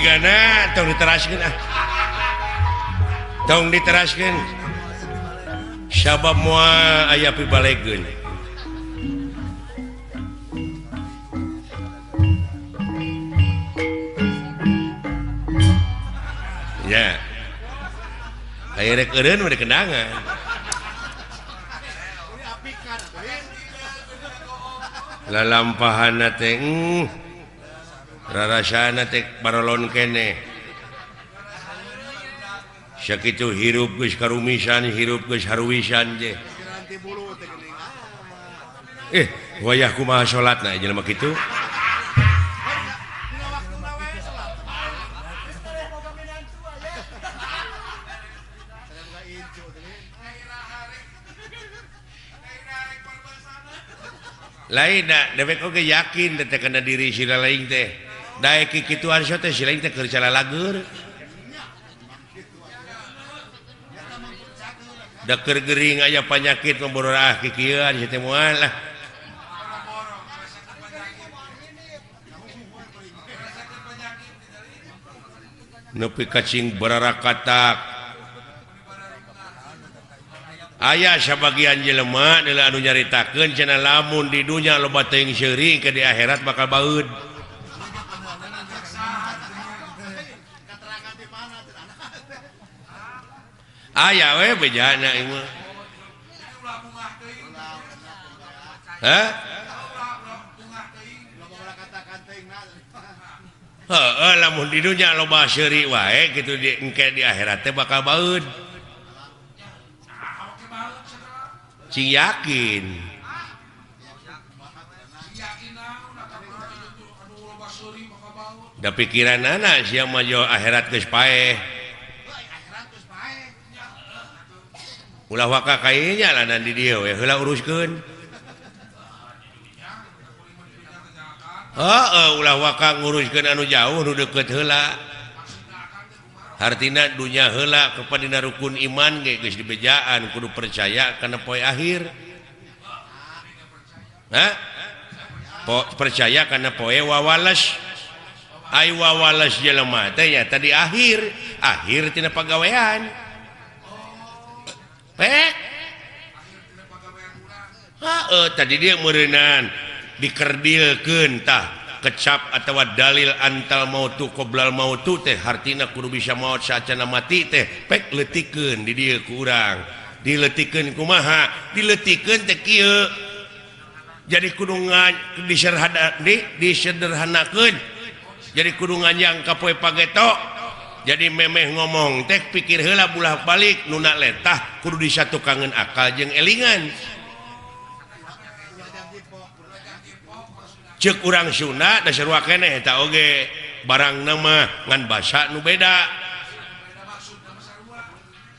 Gana tong diteraskeun tong diteraskeun sabab moal aya pibalegeun ya aya rek eureun mah kendangan lalampahanna teh rarasana teh barolon kene sakitu hirup geus karumisan hirup geus haruwisan je wayah kumaha salatna jelema kitu lain dewek oge yakin teh kana diri sila lain teh daek kikituan so teh sila teh keur cara lagur da keur gering aya panyakit memborah kikieuan teh moal lah nepi kacing bararakatak aya sabagian jelema anu nyaritakeun cenah lamun di dunya loba teuing seuring ke di akhirat bakal baeud. Aya we bejana ieu mah. Hah? Heeh, lamun di dunya loba seuring wae kitu di engke di akhirat teh bakal baeud. Cing yakin da pikiran anak sia mah akhirat geus paeh ulah waka kayenya lanan di dieu we heula uruskeun heeh ulah waka nguruskeun anu jauh nu deukeut heula hartina dunya heula kepadina rukun iman ge geus dibejaan kudu percaya kana poe akhir. Percaya kana poe wawalas. Ai wawalas jelema teh nya tadi akhir tina pagawean. Tadi dia meureunan dikerdilkeun tah kecap atau dalil antal mautu qoblal mautu teh hartina kudu bisa maut saacana mati teh pek letikeun di dieu ku urang diletikeun kumaha diletikeun teh kieu jadi kudu disederhanakeun jadi kudu nganyang ka poe pageto jadi memeh ngomong teh pikir heula bolak-balik nu letah kudu disatukangeun akal jeung elingan cek urang Sunda da sarua keneh eta oge barang nama ngan basa nu beda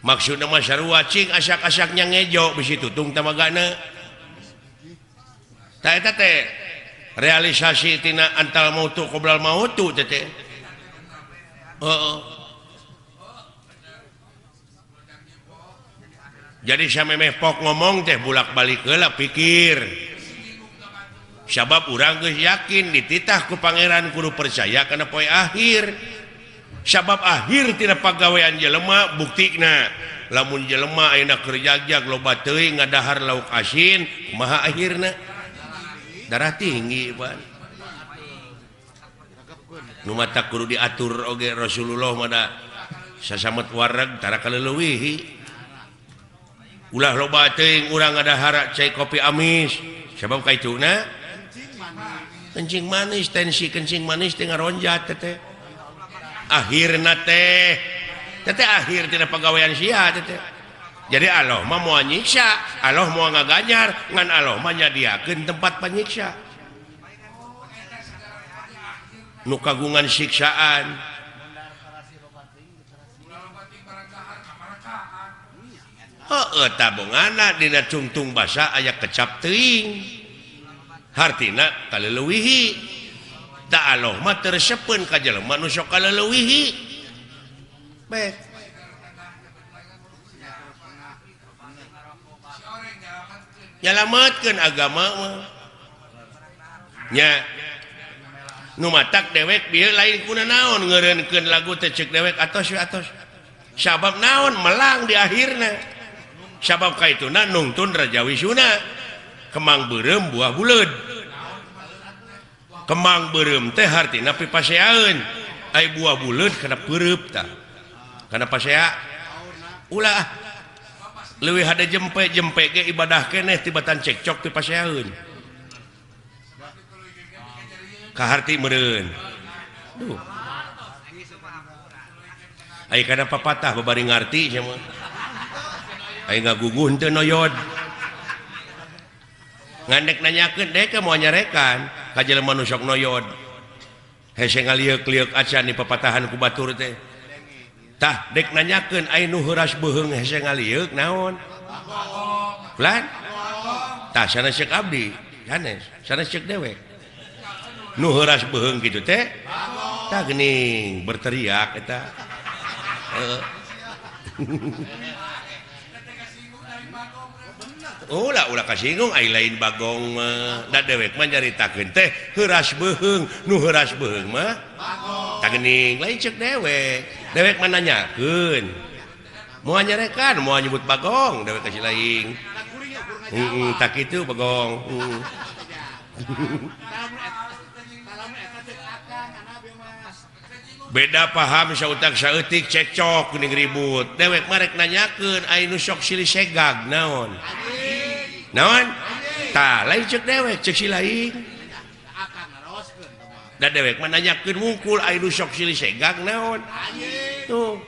maksudna mah sarua cing asak-asaknya ngejo bisi tutung tamagana tah eta teh realisasi tina antal mautu qoblal mautu teh jadi samemeh pok ngomong teh bulak-balik heula pikir sabab urang geus yakin dititah ku pangeran kudu percaya kana poe akhir sabab akhir tina pagawean jelema buktina lamun jelema ayeuna keur jagjag loba teuing ngadahar lauk asin kumaha akhirna darah tinggi pan nu mata kudu diatur oge Rasulullah mah sasamet wareg tara kaleuwih ulah loba teuing urang ngadahar cai kopi amis sabab kaituna kencing manis tensi kencing manis teh ngaronjat teh akhirna teh akhir tina pagawean sia teh jadi Allah mah moal nyiksa Allah moal ngaganyar ngan Allah mah nyadiakeun tempat panyiksa nu kagungan siksaan heueuh tabunganna dina cungtung basa aya kecap teuing hartina kaleuwihi da Allah mah tersepeun ka jelema nu sok kaleuwihi baik nyalametkeun agama mah nya nu matak dewek bieu lain kuna naon ngeureunkeun lagu teh ceuk dewek atos sabab naon melang di akhirna sabab kaituna nungtun Raja Wisuna kemang beureum buah buleud kemang beureum teh hartina pipaseaeun ai buah buleud kana peureup tah kana pasea ulah leuwih hade jempe ge ibadah keneh tibatan cekcok pipaseaeun kaharti meureun duh ai kana papatah babari ngarti sia mah ai ngaguguh teu noyod ngandek nanyakeun dek moal nyarekan ka jelema nu sok noyod hese ngalieuк-lieuк acan di papatahan ku batur teh tah dek nanyakeun ai nu heuras beuheung hese ngalieuк naon lan tah sanes ceuk abdi sanes ceuk dewek nu heuras beuheung kitu teh tah geuning berteriak eta ulah kasinggung ai lain bagong mah da dewek mah nyaritakeun teh heuras beuheung nu heuras beuheung mah tah geuning lain ceuk dewek mah nanyakeun moal nyarekan moal nyebut bagong dewek kasih lain tak kitu bagong beda paham sautak saeutik cekcok geuning ribut dewek marek nanyakeun ai nu sok silih segag naon tah lain ceuk dewek ceuk si lain da dewek mah nanyakeun wungkul ai nu sok silih segag naon tuh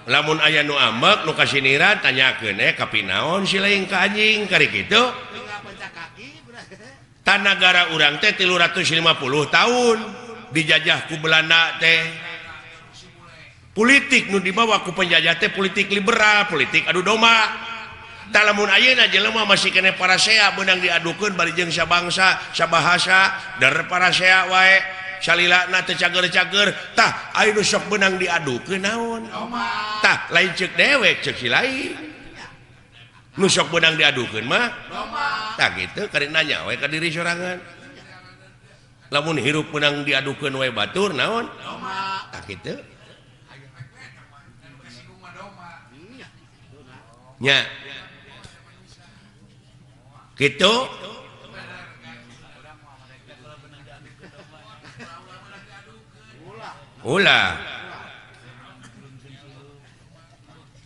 lamun aya nu ambek nu kasiniran tanyakeun ka pinaon si lain ka anjing kari kitu tanagara urang teh 350 tahun dijajah ku Belanda teh politik nu dibawa ku penjajah teh politik liberal politik adu domba tah lamun ayeuna jelema masih kene parasea beunang diadukeun bari jeung sabangsa sabahasa dar parasea wae salilana teh cager-cager tah aya nu sok beunang diadukeun naon tah lain ceuk dewek ceuk si lain nu sok beunang diadukeun mah tah kitu kari nanya we ka diri sorangan lamun hirup beunang diadukeun we batur naon tah kitu nya kitu ulah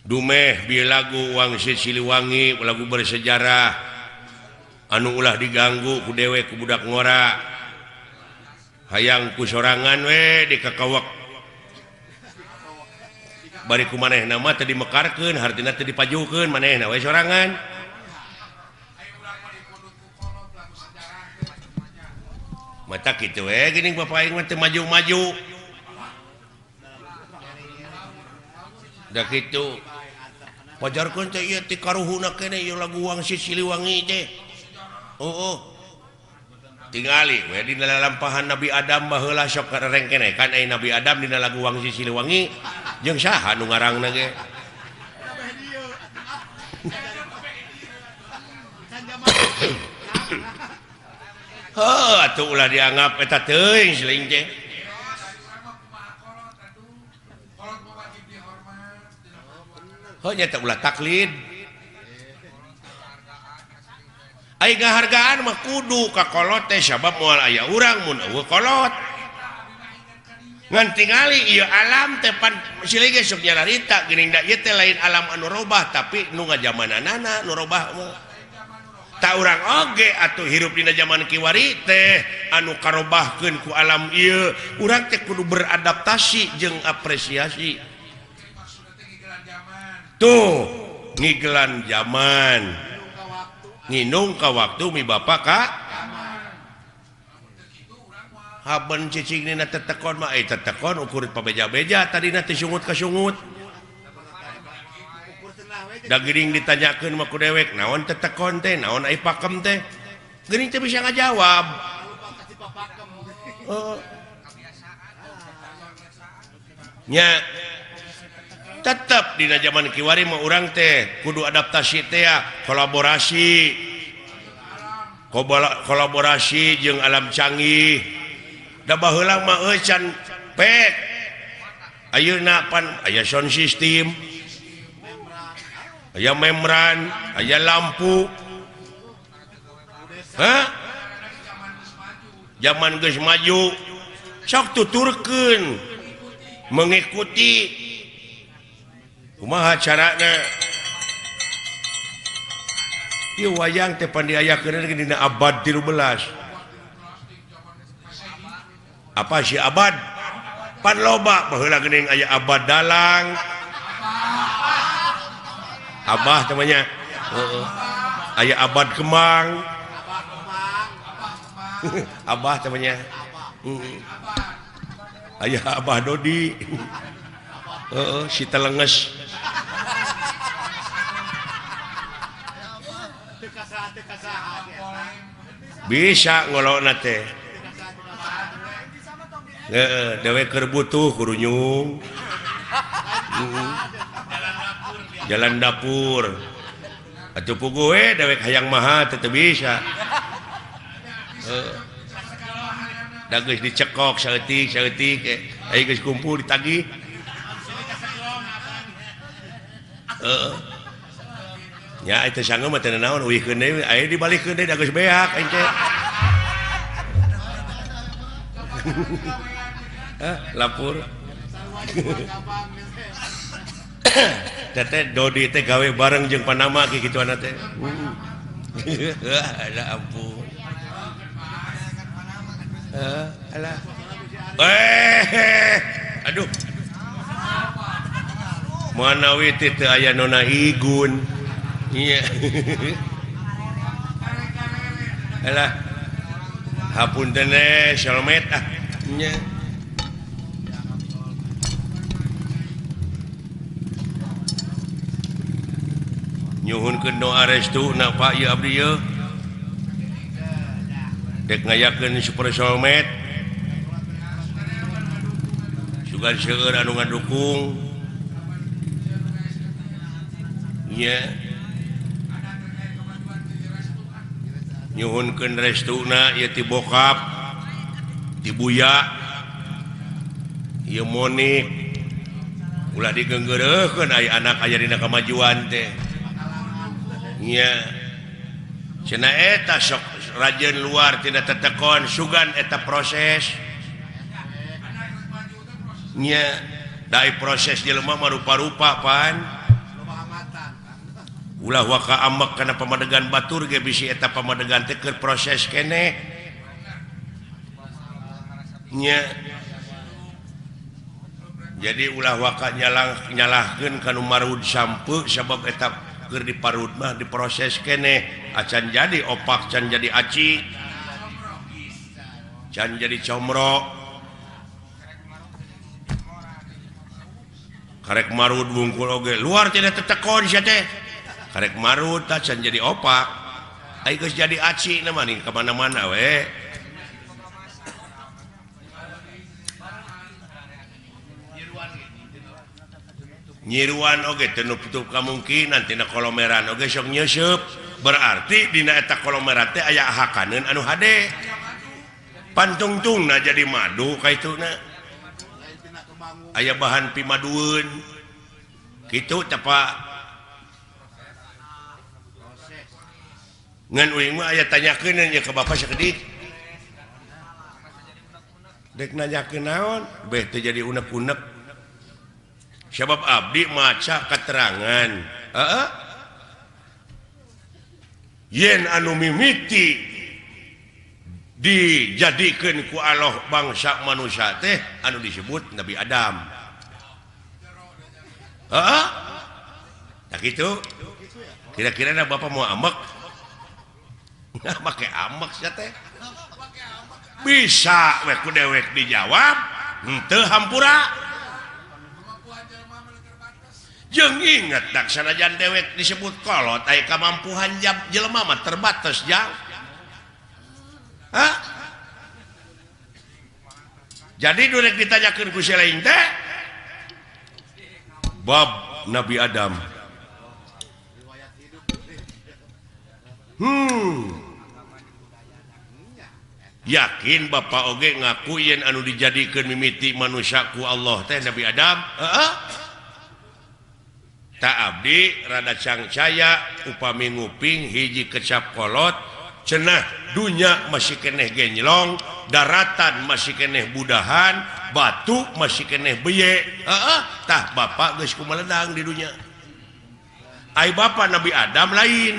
dumeh bieu lagu Wangsit Siliwangi lagu bersejarah anu ulah diganggu ku dewek ku budak ngora hayang ku sorangan we dikakawak bari ku manehna mah teu dimekarkeun hartina teu dipajukeun manehna we sorangan mata kitu we geuning bapak aing mah teu maju-maju da kitu pajarkeun teh ieu ti karuhuna keneh ieu lagu Wangsit Siliwangi teh tingali we dina lalampahan Nabi Adam baheula sok kareng keneh kan aya Nabi Adam dina lagu Wangsit Siliwangi jeung saha nu ngarangna ge atuh ulah dianggap eta teuing seuing teh nyata ulah taklid ai ngahargaan mah kudu ka kolot teh sabab moal aya urang mun eueuh kolot ngan tingali ieu alam teh pan silih ge sok nyararita geuning da ieu teh lain alam anu robah tapi nu ngajamananana nu robah mah ta urang oge atuh hirup dina zaman kiwari teh anu karobahkeun ku alam ieu urang teh kudu beradaptasi jeung apresiasi tuh ngigelan zaman nginung ka waktu mi bapak ka haben cicing nina tetekon mah tetekon ukur pabeja-beja tadina teh sungut ka sungut da geuning ditanyakeun mah ku dewek naon tetekon teh naon ai pakem teh geuning teh bisa ngajawab nya tetap dina zaman kiwari mah urang teh kudu adaptasi teh kolaborasi kolaborasi jeung alam canggih da baheula mah can pek ayeuna pan aya sound system aya membran aya lampu zaman geus maju sok tuturkeun mengikuti kumaha carana ieu wayang teh pandiayakeun dina abad 13 apa sih abad pan loba baheula geuning aya abad dalang abah namanya aya abad kemang abah namanya aya abah Dodi si telenges bisa ngolona teh dewek keur butuh kudu nyung jalan dapur atuh puguh we dewek hayang maha teu bisa da geus dicekok saeutik aya geus kumpul ditagih ya itu sanggeum mah teu naon uihkeun deui aya dibalikeun deui da geus beak aing teh lapur teteh Dodi teh gawe bareng jeung Panama kitu kitu teh ada ampun alah aduh manawi teh aya nona igun iya alah hapunten shalmet nya nyuhunkeun doa restu na Pak ieu abdi ieu dek ngayakeun super shalmet sugan seueur anu ngadukung nya nyuhunkeun restuna ieu ti bokap ti buya ieu monik ulah digeunggeureukkeun aya anak aya dina kamajuan teh nya cenah eta sok rajeun luar tina tetekon sugan eta proses nya dai proses jelema mah rupa-rupa pan ulah waka amek kana pamadegan batur ge bisi eta pamadegan teh keur proses keneh nya jadi ulah waka nyalahkeun kanu marud sampeu sabab eta keur diparut mah diproses keneh acan jadi opak can jadi aci can jadi comro karek marud wungkul oge luar tidak tetekon sia teh karek marud tah can jadi opak ai geus jadi aci na mani ka mana-mana we nyiruan oge teu nutup kamungkinan tina kolomeran oge sok nyeusup berarti dina eta kolomeran teh aya hakaneun anu hade pantungtungna jadi madu kaituna aya bahan pimadueun kitu teh Pak ngan uing mah aya tanyakeun nya ka Bapak sakedik dek nanyakeun naon beh teu jadi unek-unek sebab abdi maca keterangan yen anu mimiti dijadikeun ku Allah bangsa manusia teh anu disebut Nabi Adam tak gitu kira-kira Bapak mau amek make amek sia teh bisa we ku dewek dijawab henteu hampura jeung inget dak sanajan dewek disebut kolot aya kamampuhan jelema mah terbatas jang jadi durek ditanyakeun ku si lain teh bab Nabi Adam yakin Bapak oge ngaku yen anu dijadikan mimiti manusiaku Allah teh Nabi Adam tak abdi rada cangcaya upami nguping hiji kecap kolot cenah dunya masih keneh genjlong daratan masih keneh budahan batu masih keneh beye tah Bapak geus kumeledang di dunya ai Bapak Nabi Adam lain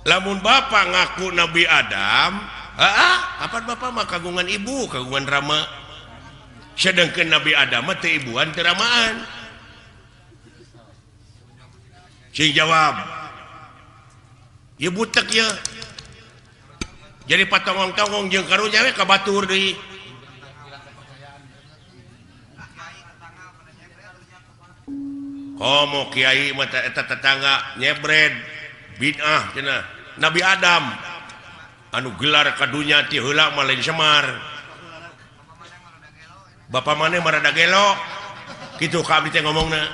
lamun Bapak ngaku Nabi Adam kapan Bapak mah kagungan ibu kagungan rama sedangkan Nabi Adam mah teu ibuan teu ramaan sing jawab ya butek ya jadi patongong-tongong jeung karunya we kabatur deui komo kiai mah eta tetangga nyebred bid'ah cenah Nabi Adam anu gelar kadunya ti heula mah lain Semar Bapak maneh marada gelo kitu ka abdi teh ngomongna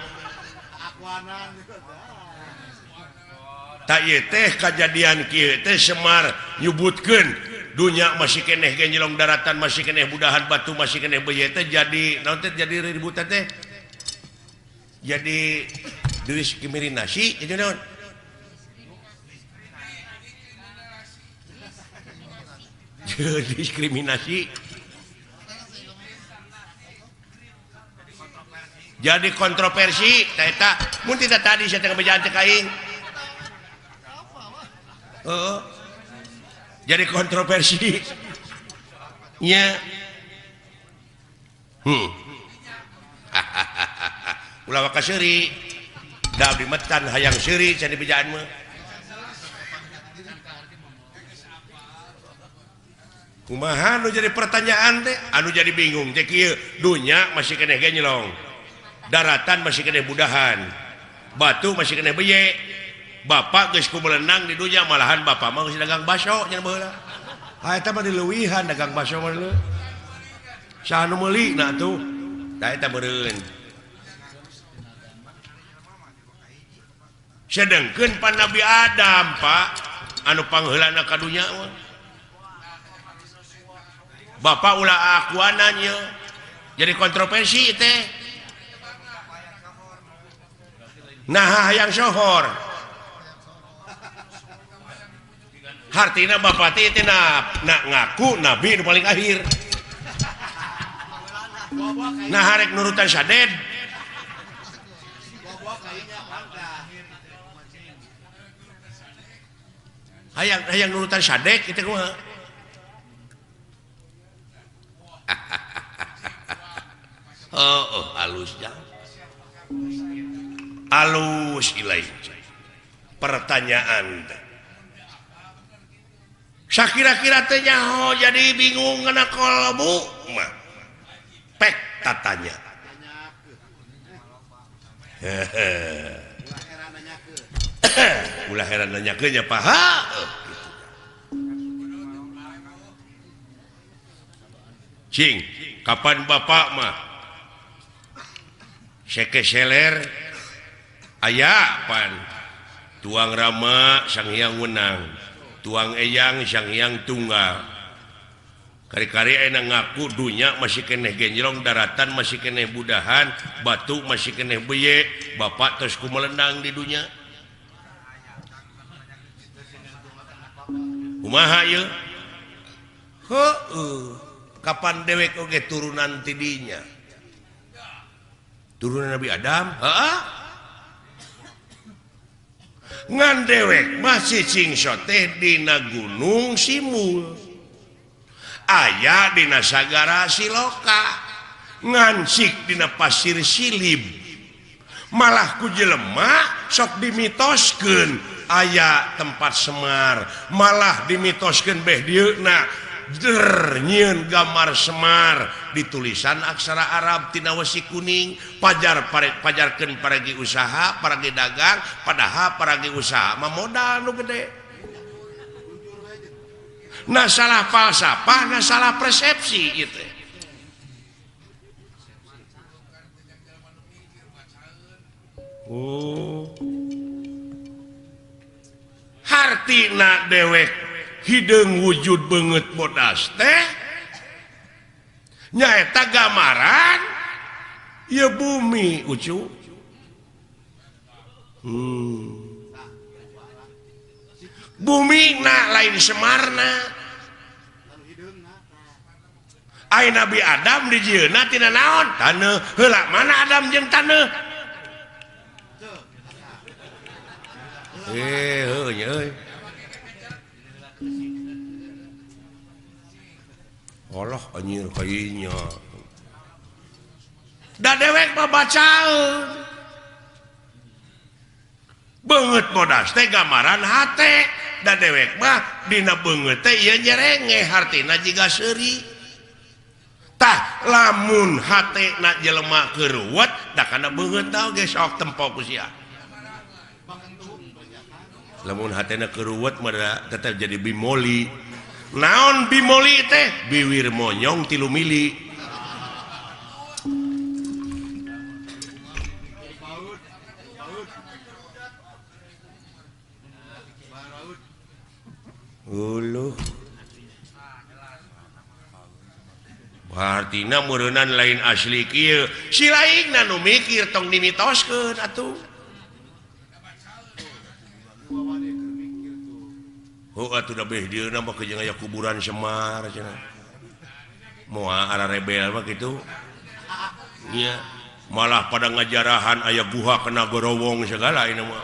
tak ieu teh kajadian kieu teh Semar nyebutkeun dunya masih keneh genjlong daratan masih keneh budahan batu masih keneh beye teh jadi naon teh jadi ributan teh jadi diskriminasi jadi naon diskriminasi jadi kontroversi eta mun tidak tadi saya tengah bejaan teh kaing jadi kontroversi nya ulah waka seuri da abdi metan hayang seuri can di bejaan mah kumaha anu jadi pertanyaan teh anu jadi bingung teh kieu dunya masih keneh genjlong daratan masih keneh budahan batu masih keneh beye Bapak geus kumelenang di dunya malahan Bapak mah geus dagang baso nya baheula eta mah dileuwihan dagang baso mah leuh saha nu meuli na atuh da eta meureun sedengkeun pan Nabi Adam Pak anu pangheulana ka dunya mah Bapak ulah akuananya jadi kontroversi teh nah yang sohor hartina Bapak teh nak ngaku nabi nu paling akhir nah harek nurutan saded hayang nurutan sadek itu kumaha halusnya halus ilai pertanyaan sakira-kira teh nyaho jadi bingung ngana kolbu mah pek tatanya ulah heran nanyakeun nya paha cing kapan Bapak mah seke seler aya pan tuang rama sang hyang wenang tuang eyang sang hyang tunggal kari-kari aya ngaku dunya masih keneh genjlong daratan masih keneh budahan batu masih keneh beye Bapak terus kumelendang di dunya kumaha ieu kapan dewek oge turunan ti dinya turunan Nabi Adam ngan dewek masih cingsot teh dina gunung Simul aya dina sagara Siloka ngansik dina pasir Silib malah ku jelema sok dimitoskeun aya tempat Semar malah dimitoskeun beh dieuna nyieun gambar Semar ditulisan aksara Arab tina wesi kuning pajarkeun paragi usaha paragi dagang padahal paragi usaha mah modal nu gede nah salah falsafah nah salah persepsi itu Oh hartina dewek hidung wujud banget bodas teh nyaeta gambaran ya bumi ucu bumi na lain semarna ai Nabi Adam di jieuna tina naon taneuh heula mana Adam jeung taneuh euy Allah anjir kayaknya da dewek mah bacaeun beungeut bodas teh gambaran hate da dewek mah dina beungeut teh ieu nyerenge hartina jiga seuri tah lamun hatena jelema keuruwet da kana beungeut tah ge sok tempo ku sia lamun hatena keuruwet mah tetep jadi bimoli naon bimoli teh biwir monyong 3 mili uluh artina meureunnan lain asli kieu si laingna nu mikir tong dimitoskeun atuh atuh da beh dieuna mah kejeung aya kuburan Semar cenah moal ara rebel mah kitu nya malah pada ngajarahan aya guha kena gorowong segala ini mah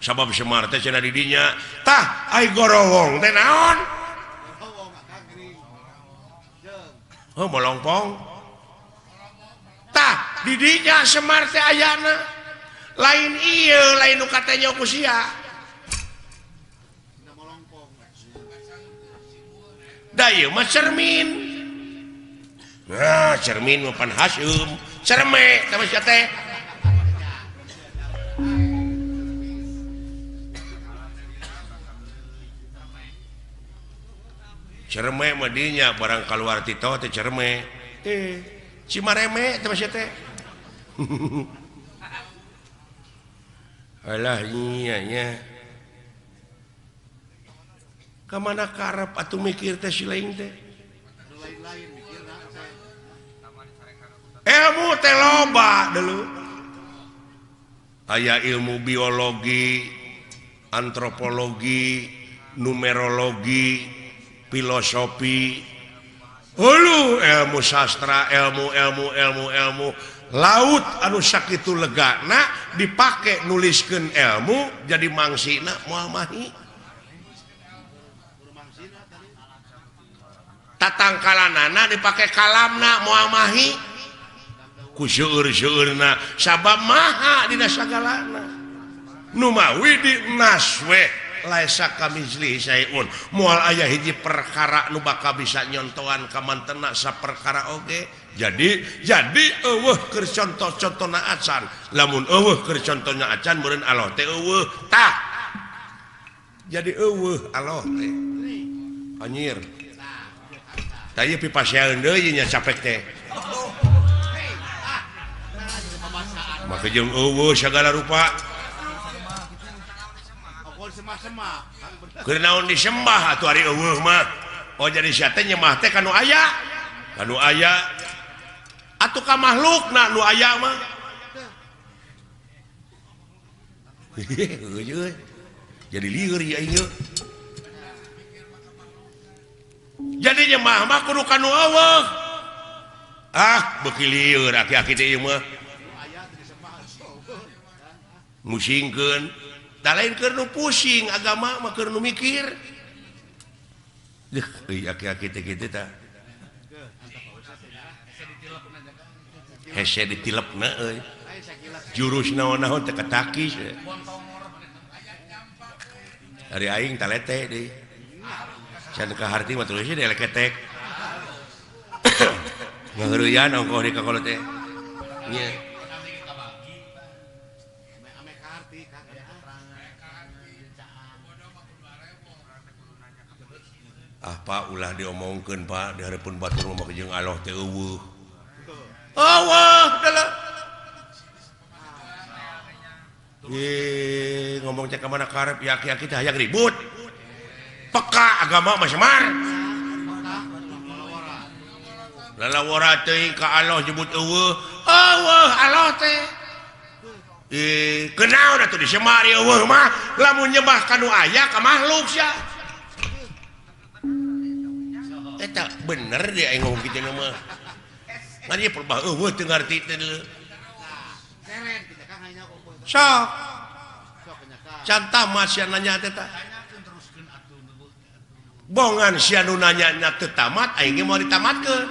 sabab Semar teh cenah di dinya tah ai gorowong teh naon melongpong tah di dinya Semar teh ayana lain ieu lain nu katanya ku sia da ieu mah cermin nah cermin mah pan Hasyim cerme teh sia teh cerme mah dinya barang kaluar tito teh cerme cimareme teh sia teh alah nya nya kamana karep atuh mikir teh si lain teh ilmu teh loba dulu aya ilmu biologi antropologi numerologi filosofi ilmu sastra ilmu laut anu sakitu legana dipake nuliskeun ilmu jadi mangsina moal mahi tatangkalanana dipake kalamna moal mahi ku seueur-seueurna sabab maha dina sagalana nu mawi di naswe laisa kamizli sayun moal aya hiji perkara nu bakal bisa nyontohan ka mantena saperkara oge jadi eueuh keur contoh-contohna acan lamun eueuh keur contohna acan meureun Allah teh eueuh tah jadi eueuh Allah teh anjir tanya pipasyaeun deui nya capek teh maka jeung eueuh sagala rupa keur naon disembah atuh ari eueuh mah oh jadi sia teh nyembah teh kanu aya atuh ka makhlukna nu aya mah jadi lieur ya ieu jadi nyembah mah kudu kanu eueuh beuki lieur aki-aki teh ieu mah musingkeun da lain keur nu pusing agama mah keur nu mikir euy aki-aki teh kitu tah hese ditilepna euy jurus naon-naon teh katakis ari aing talete deui can ka harti mah tulisnya di leketek ngaheureuyaan ongkoh di kakolo teh nya Pak ulah diomongkeun Pak di hareupeun batur mah jeung Allah teh eueuh ngomong cek mana karep yaki-yaki teh hayang ribut peka agama mah Semar lalawara teuing ka Allah nyebut eueuh Allah teh kenaon atuh di Semar eueuh mah lamun nyembah kanu aya ka makhluk sia eta bener dia ngomong kitu mah ngan ieu perbah eueuh teu ngarti teh sok can tamat sia nanya teh tah bongan sia nu nanya teu tamat aing ge mau ditamatkeun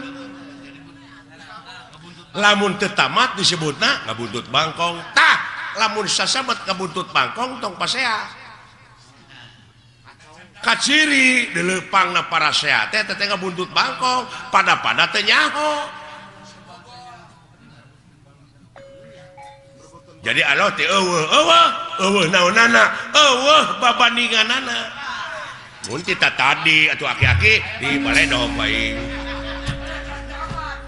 lamun teu tamat disebutna ngabuntut bangkong tah lamun sasabat ngabuntut bangkong tong pasea kaciri dilepangna para sea teh ngabuntut bangkong pada teh nyaho. Jadi Allah teh eueuh naonana babandinganana mun kita tadi atuh aki-aki di baledog bae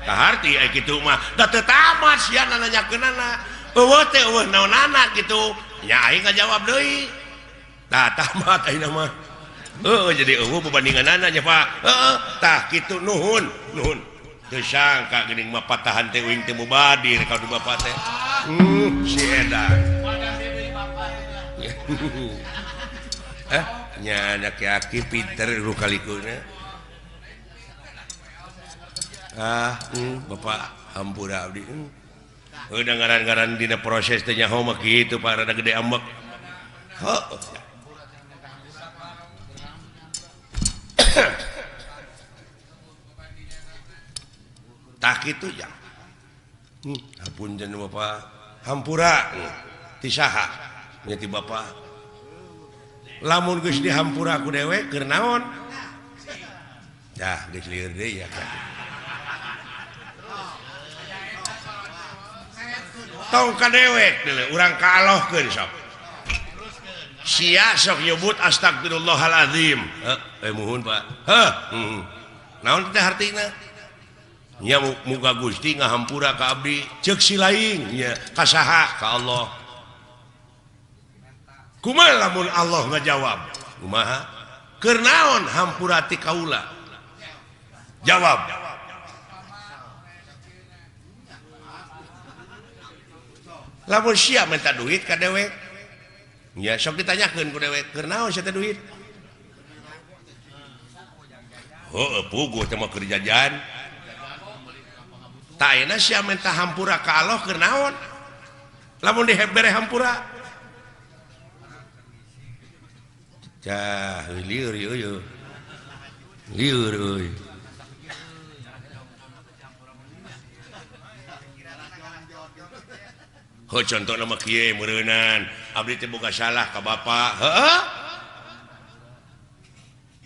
kaharti aya kitu mah da teu tamat sia nanyakeunana eueuh teh eueuh naonana kitu nya aing ngajawab deui tah tamat ayeuna mah jadi eueuh babandinganana nya Pak tah kitu nuhun teu sangka geuning mah patahan teh uing teh mubadir ka di bapak teh si edan nya aki-aki pinter lu kalikuna bapak hampura abdi udah ngaran-ngaran dina proses teh nyaho mah kitu Pak rada gede ambek tak kitu ya hapunten bapak hampura ti saha nya ti bapak lamun geus dihampura ku dewek keur naon dah geus lieur deui ya kan tong ka dewek deuleu urang kaallohkeun sok sia sok nyebut astagfirullahalazim muhun Pak naon teh artina nya muga Gusti ngahampura ka abdi ceuk si laing nya ka saha ka Allah kumaha lamun Allah ngajawab kumaha keur naon hampura ti kaula jawab lamun sia minta duit ka dewek nya sok ditanyakeun ku dewek keur naon sia teh duit puguh teh mah keur jajan taina sia minta hampura ka Allah keur naon lamun dibere hampura cah lieur euy lieur euy contoh nama kieu meureunan abdi teh boga salah ka bapak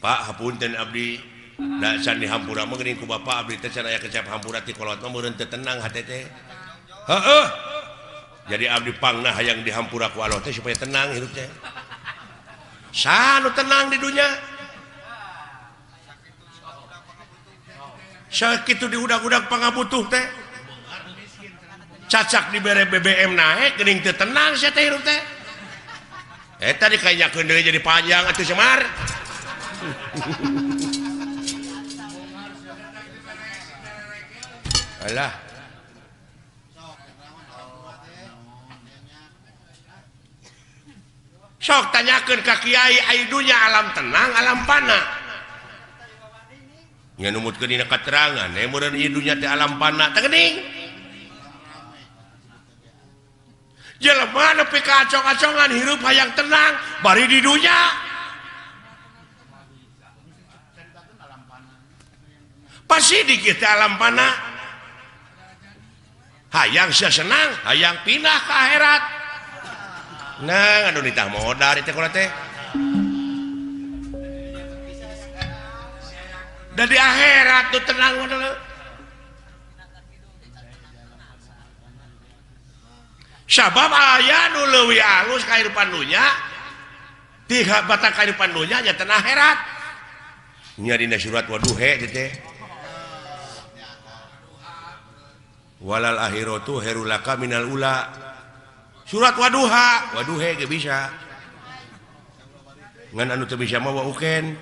Pak hapunten abdi da can dihampura mah geuning ku bapak abdi teh can aya kecap hampura ti kolot mah meureun teu tenang hate teh jadi abdi pangna hayang dihampura ku Allah teh supaya tenang hirup teh sanu tenang di dunya sakitu di udag-udag pangabutuh teh cacak dibere BBM naik geuning teu tenang sia teh hirup teh eta dikainyakeun deui jadi panjang atuh Semar alah sok tanyakeun ka kiai aya dunya alam tenang alam pana nya numutkeun dina katerangan meureun ieu dunya teh alam pana teh geuning jelema nepi ka acong-acongan hirup hayang tenang bari di dunya pasti di kita alam pana hayang sia senang hayang pindah ke akhirat nah anu ditah modal teh kula teh da di akhirat tuh tenang modal sabab aya nu leuwih alus kahirupan dunya ti batak kahirupan dunya nya teh akhirat nya dina surat Waduha teh walal akhiratu khairul laka minal ula surat Wadduha Waduhe ge bisa ngan anu teu bisa mah uken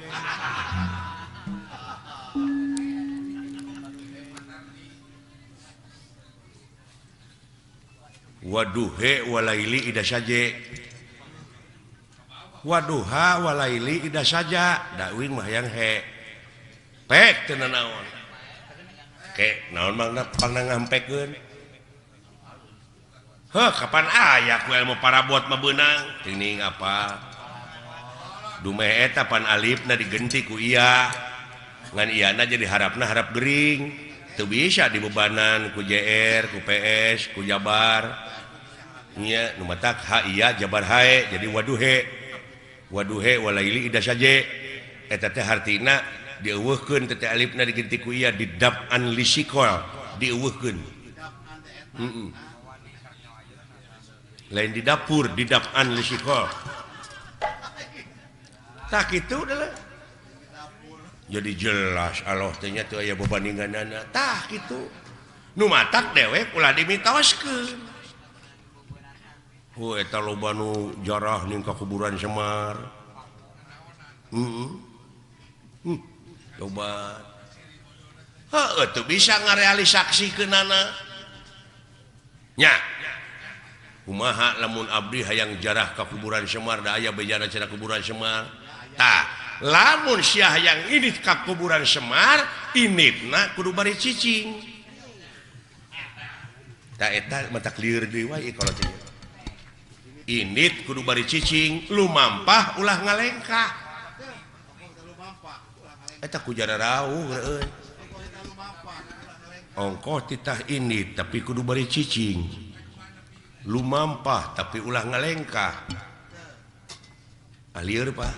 Waduhe walaili ida saja Wadduha walaili ida saja dawing mah yang he pek teu naon ke naon mangna pangna ngampekkeun heuh kapan aya ku ilmu parabot mah beunang tingning apa dumeh eta pan alifna digenti ku iya ngan iyana jadi harapna harap gering teu bisa dibebanan ku JR ku PS ku Jabar nya nu matak ha iya Jabar hae jadi waduhe walaili ida saje eta teh hartina dieuweuhkeun teh alifna digenti ku iya didab'an lisikol dieuweuhkeun lain di dapur didab'an lisikol tak kitu adalah jadi jelas Allah teh nya teu aya babandinganana tah kitu nu matak dewek ulah dimitoskeun eta loba nu jarah ning ka kuburan Semar coba heuh teu bisa ngarealisasikeunana nya kumaha lamun abdi hayang jarah ka kuburan Semar da aya bejana cenah kuburan Semar tah lamun sia hayang init ka kuburan Semar initna kudu bari cicing tah eta mata clear deui wae kalau teh init kudu bari cicing lumampah ulah ngalengkah eta ku jara rawuh euy ongkoh titah init tapi kudu bari cicing lumampah tapi ulah ngalengkah lieur Pak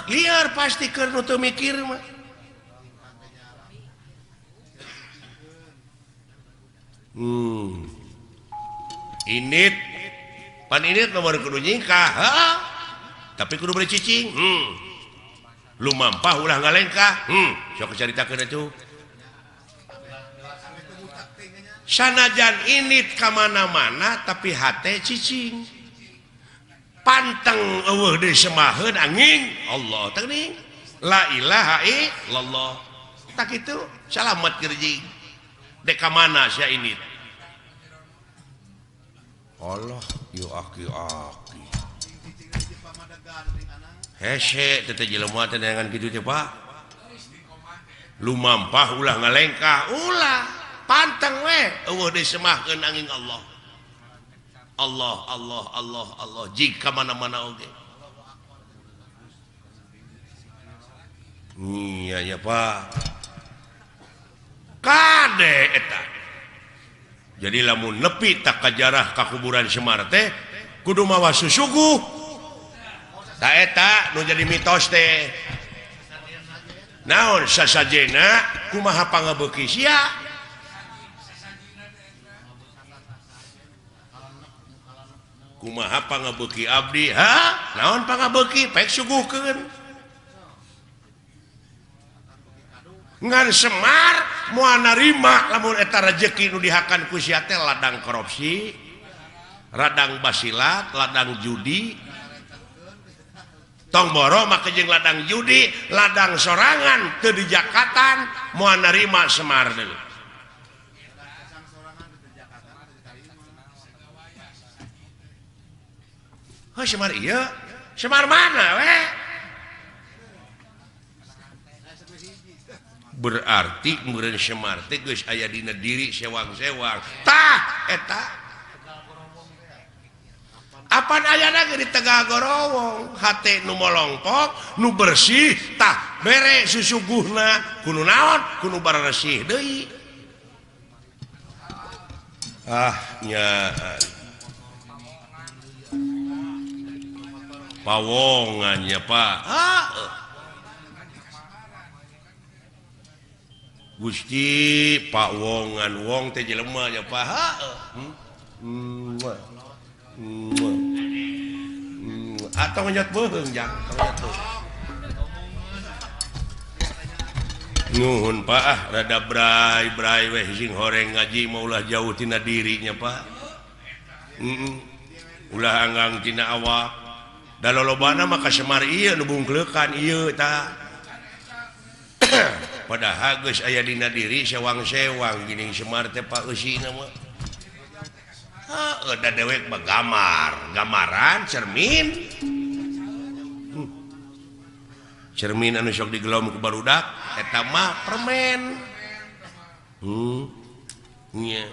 lieur pasti keur nu teu mikir mah init pan init nomor kudu nyingkah tapi kudu beri cicing lumampah ulah ngalengkah sok caritakeun atuh sanajan init ka mana-mana tapi hate cicing panteng eueuh deui semaheun angin Allah teuing la ilaha illallah tak kitu salamet gerjing dek ka mana sia init Allah yo aki-aki hese teh jelema teh dengan kitu teh Pak lumampah ulah ngalengkah ulah panteng we eueuh deui semahkeun angin Allah Allah jika mana-mana oge iya ya Pak kade eta jadi lamun nepi tak kajarah ka kuburan Semar teh kudu mawa susuguh ta eta nu jadi mitos teh naon sasajena kumaha pangabeuki sia kumaha pangabeuki abdi naon pangabeuki pek suguhkeun ngan Semar moal narima lamun eta rezeki nu dihakan ku sia teh ladang korupsi, ladang basilat, ladang judi. Tong boro make jeung ladang judi, ladang sorangan teu dijakatan moal narima Semar deui. Oh Semar ieu, Semar mana we? Berarti meureun Semar teh geus aya dina diri sewang-sewang tah eta apan ayana ge di Tegal Gorowong hate nu molongpok nu bersih tah bere susuguhna kudu naon kudu bararesih deui nya pawongan ya Pak Gusti Pak Wongan wong teh jelema ya Pak atau nyot beung jang nuhun Pak rada brai-brai weh sing horeng ngaji maulah jauh tina dirinya Pak ulah anggang tina awak da lolobana maka semar ieu nu bungklekan ieu ta padahal geus aya dina diri sewang-sewang geuning semar teh Pak eusina mah da dewek mah gamaran cermin cermin anu sok digelom ku barudak eta mah permen nya